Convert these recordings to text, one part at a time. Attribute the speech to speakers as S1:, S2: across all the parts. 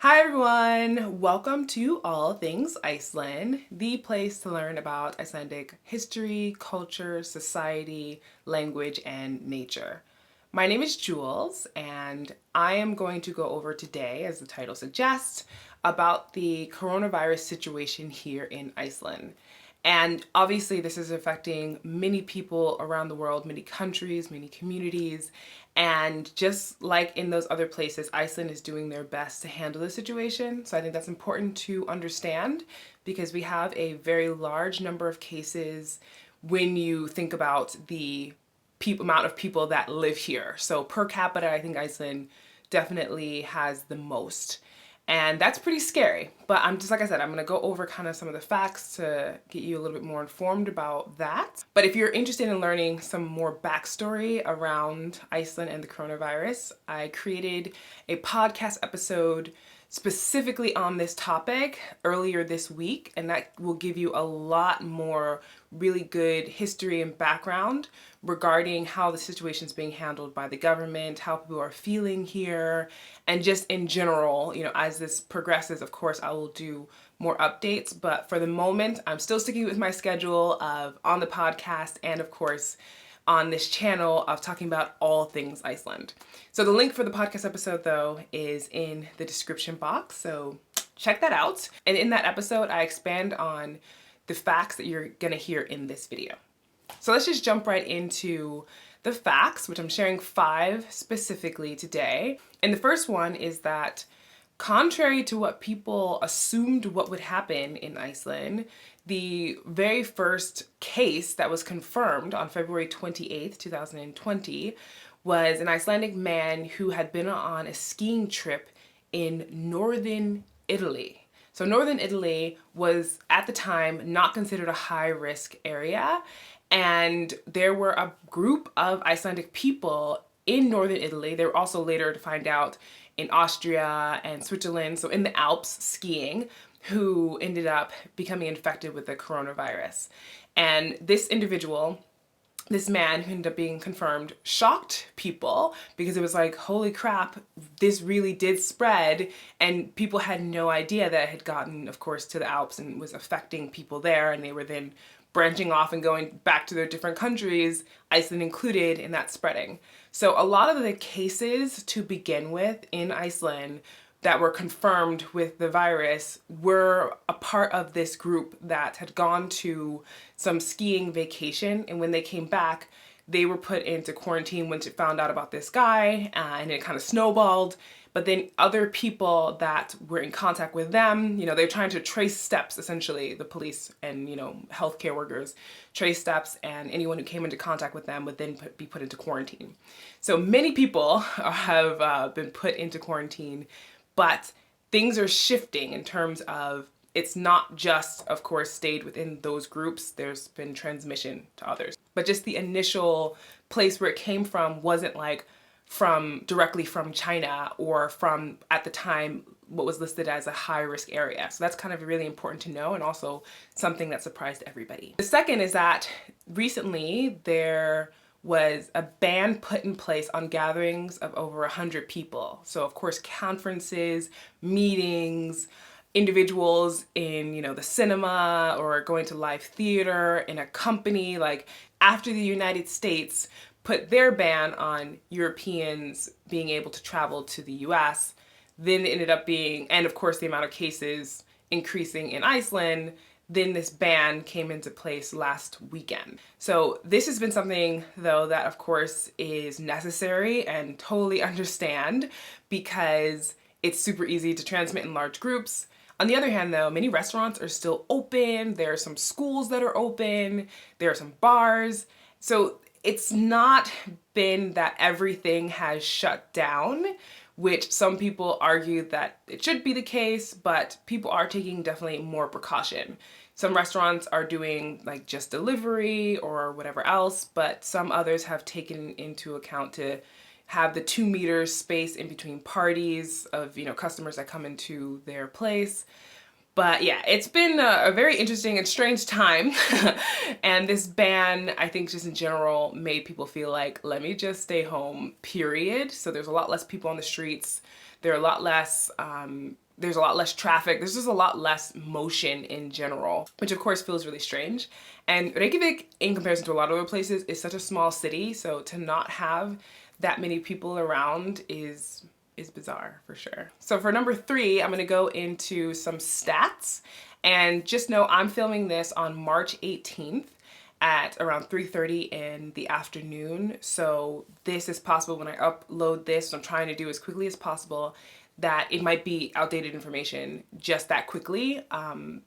S1: Hi everyone! Welcome to All Things Iceland, the place to learn about Icelandic history, culture, society, language, and nature. My name is Jules, and I am going to go over today, as the title suggests, about the coronavirus situation here in Iceland. And obviously, this is affecting many people around the world, many countries, many communities. And just like in those other places, Iceland is doing their best to handle the situation. So I think that's important to understand because we have a very large number of cases when you think about the amount of people that live here. So per capita, I think Iceland definitely has the most. And that's pretty scary. But I'm just, like I said, I'm going to go over kind of some of the facts to get you a little bit more informed about that. But if you're interested in learning some more backstory around Iceland and the coronavirus, I created a podcast episode specifically on this topic earlier this week, and that will give you a lot more really good history and background regarding how the situation is being handled by the government, how people are feeling here, and just in general, as this progresses, of course, I will do more updates, but for the moment, I'm still sticking with my schedule of on the podcast and of course on this channel of talking about all things Iceland. So the link for the podcast episode though is in the description box, so check that out. And in that episode, I expand on the facts that you're gonna hear in this video. So let's just jump right into the facts, which I'm sharing 5 specifically today. And the first one is that contrary to what people assumed what would happen in Iceland, the very first case that was confirmed on February 28th, 2020 was an Icelandic man who had been on a skiing trip in northern Italy. So northern Italy was at the time not considered a high risk area, and there were a group of Icelandic people in northern Italy. They were also later to find out in Austria and Switzerland, so in the Alps skiing, who ended up becoming infected with the coronavirus. And this individual, this man who ended up being confirmed, shocked people because it was like, holy crap, this really did spread, and people had no idea that it had gotten, of course, to the Alps and was affecting people there, and they were then branching off and going back to their different countries, Iceland included, in that spreading. So a lot of the cases to begin with in Iceland that were confirmed with the virus were a part of this group that had gone to some skiing vacation, and when they came back, they were put into quarantine once it found out about this guy, and it kind of snowballed. But then other people that were in contact with them, they're trying to trace steps, essentially, the police and, healthcare workers trace steps, and anyone who came into contact with them would then be put into quarantine. So many people have been put into quarantine, but things are shifting in terms of it's not just, of course, stayed within those groups. There's been transmission to others. But just the initial place where it came from wasn't like directly from China or from, at the time, what was listed as a high risk area. So that's kind of really important to know, and also something that surprised everybody. The second is that recently there was a ban put in place on gatherings of over 100 people. So of course, conferences, meetings, individuals in, the cinema or going to live theater, in a company. Like after the United States put their ban on Europeans being able to travel to the US, then it ended up being, and of course the amount of cases increasing in Iceland, then this ban came into place last weekend. So this has been something, though, that of course is necessary and totally understand, because it's super easy to transmit in large groups. On the other hand, though, many restaurants are still open. There are some schools that are open. There are some bars. So it's not been that everything has shut down, which some people argue that it should be the case, but people are taking definitely more precaution. Some restaurants are doing like just delivery or whatever else, but some others have taken into account to have the 2 meters space in between parties of, customers that come into their place. But yeah, it's been a very interesting and strange time. And this ban, I think just in general, made people feel like, let me just stay home, period. So there's a lot less people on the streets. There are a lot less there's a lot less traffic. There's just a lot less motion in general, which of course feels really strange. And Reykjavik, in comparison to a lot of other places, is such a small city. So to not have that many people around is bizarre for sure. So for number 3, I'm gonna go into some stats. And just know I'm filming this on March 18th at around 3:30 in the afternoon. So this is possible when I upload this. So I'm trying to do as quickly as possible, that it might be outdated information just that quickly,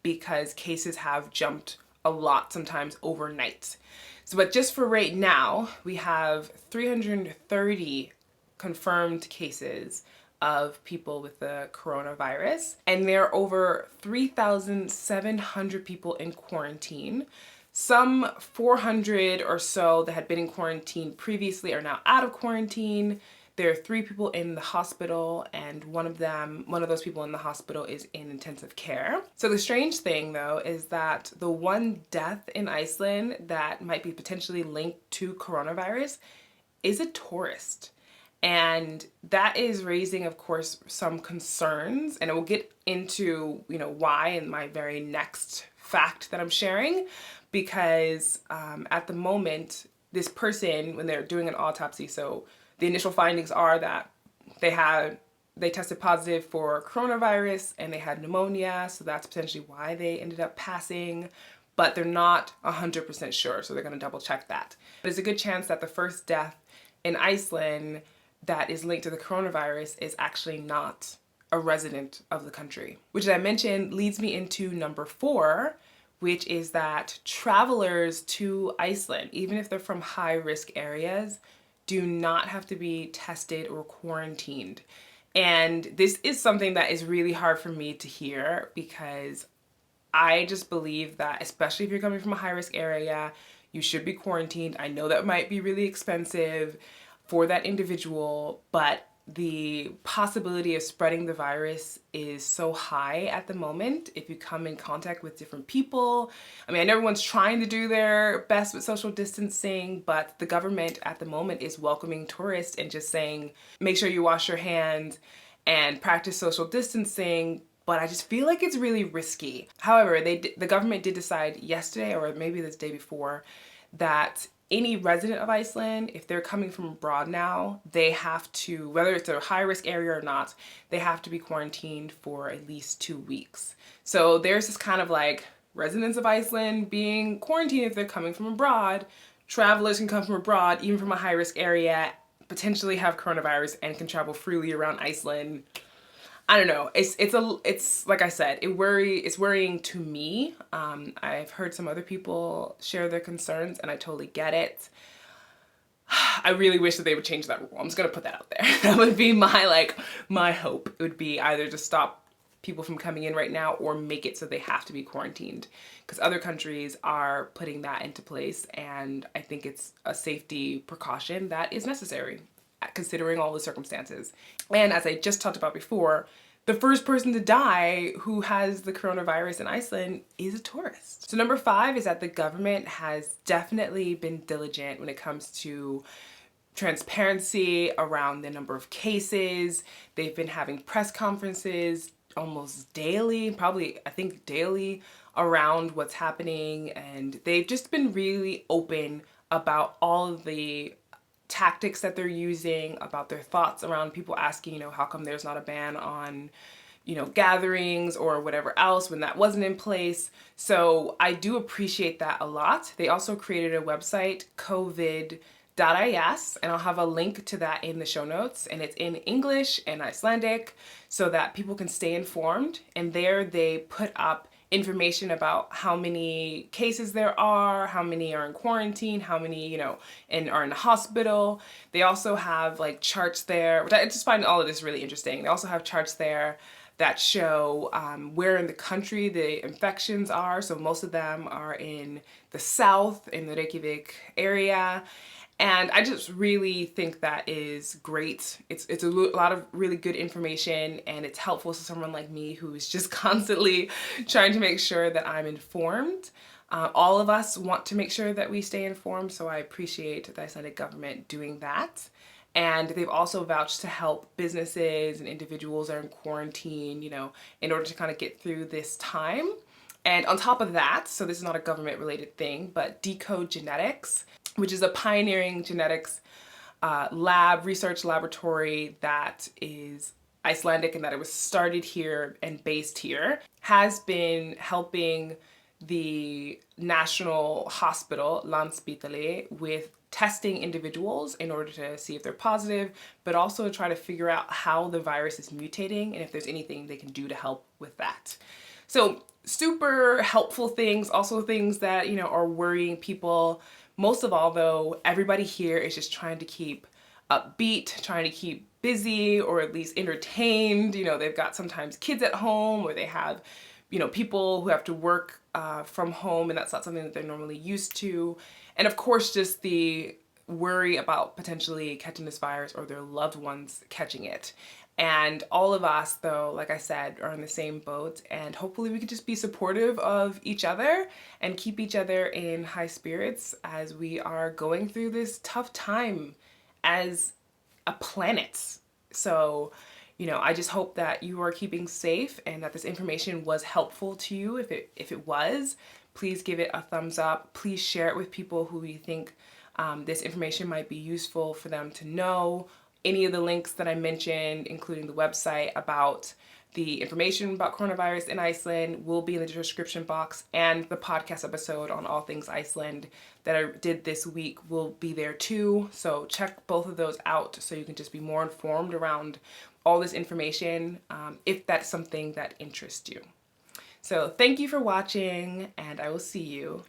S1: because cases have jumped a lot sometimes overnight. So, but just for right now, we have 330 confirmed cases of people with the coronavirus, and there are over 3,700 people in quarantine. Some 400 or so that had been in quarantine previously are now out of quarantine. There are 3 people in the hospital, and one of those people in the hospital is in intensive care. So the strange thing though is that the one death in Iceland that might be potentially linked to coronavirus is a tourist. And that is raising, of course, some concerns, and I will get into, why in my very next fact that I'm sharing, because at the moment, this person, when they're doing an autopsy, so the initial findings are that they tested positive for coronavirus and they had pneumonia, so that's potentially why they ended up passing, but they're not 100% sure, so they're gonna double check that. But there's a good chance that the first death in Iceland that is linked to the coronavirus is actually not a resident of the country. Which, as I mentioned, leads me into number 4, which is that travelers to Iceland, even if they're from high-risk areas, do not have to be tested or quarantined. And this is something that is really hard for me to hear, because I just believe that, especially if you're coming from a high-risk area, you should be quarantined. I know that might be really expensive for that individual, but the possibility of spreading the virus is so high at the moment if you come in contact with different people. I mean, I know everyone's trying to do their best with social distancing, but the government at the moment is welcoming tourists and just saying, make sure you wash your hands and practice social distancing. But I just feel like it's really risky. However, the government did decide yesterday, or maybe this day before, that any resident of Iceland, if they're coming from abroad now, they have to, whether it's a high-risk area or not, they have to be quarantined for at least 2 weeks. So there's this kind of like residents of Iceland being quarantined if they're coming from abroad. Travelers can come from abroad, even from a high-risk area, potentially have coronavirus and can travel freely around Iceland. I don't know. It's like I said, it's worrying to me. I've heard some other people share their concerns, and I totally get it. I really wish that they would change that rule. I'm just gonna put that out there. That would be my hope. It would be either to stop people from coming in right now, or make it so they have to be quarantined, because other countries are putting that into place, and I think it's a safety precaution that is necessary, considering all the circumstances. And as I just talked about before, the first person to die who has the coronavirus in Iceland is a tourist. So number 5 is that the government has definitely been diligent when it comes to transparency around the number of cases. They've been having press conferences almost daily, probably I think daily, around what's happening, and they've just been really open about all of the tactics that they're using, about their thoughts around people asking, how come there's not a ban on, gatherings or whatever else when that wasn't in place. So I do appreciate that a lot. They also created a website, covid.is, and I'll have a link to that in the show notes, and it's in English and Icelandic so that people can stay informed. And there they put up information about how many cases there are, how many are in quarantine, how many, and are in the hospital. They also have like charts there, which I just find all of this really interesting. They also have charts there that show where in the country the infections are. So most of them are in the south, in the Reykjavik area. And I just really think that is great. It's a lot of really good information, and it's helpful to someone like me who is just constantly trying to make sure that I'm informed. All of us want to make sure that we stay informed, so I appreciate the Icelandic government doing that. And they've also vouched to help businesses and individuals that are in quarantine, in order to kind of get through this time. And on top of that, so this is not a government related thing, but Decode Genetics, which is a pioneering genetics research laboratory that is Icelandic and that it was started here and based here, has been helping the National Hospital, Landspítali, with testing individuals in order to see if they're positive, but also try to figure out how the virus is mutating and if there's anything they can do to help with that. So super helpful things, also things that, are worrying people. Most of all though, everybody here is just trying to keep upbeat, trying to keep busy or at least entertained. They've got sometimes kids at home, or they have, people who have to work from home, and that's not something that they're normally used to. And of course, just the worry about potentially catching this virus or their loved ones catching it. And all of us, though, like I said, are in the same boat, and hopefully we can just be supportive of each other and keep each other in high spirits as we are going through this tough time as a planet. So, I just hope that you are keeping safe and that this information was helpful to you. If it was, please give it a thumbs up. Please share it with people who you think this information might be useful for them to know. Any of the links that I mentioned, including the website about the information about coronavirus in Iceland, will be in the description box, and the podcast episode on All Things Iceland that I did this week will be there too. So check both of those out so you can just be more informed around all this information if that's something that interests you. So thank you for watching, and I will see you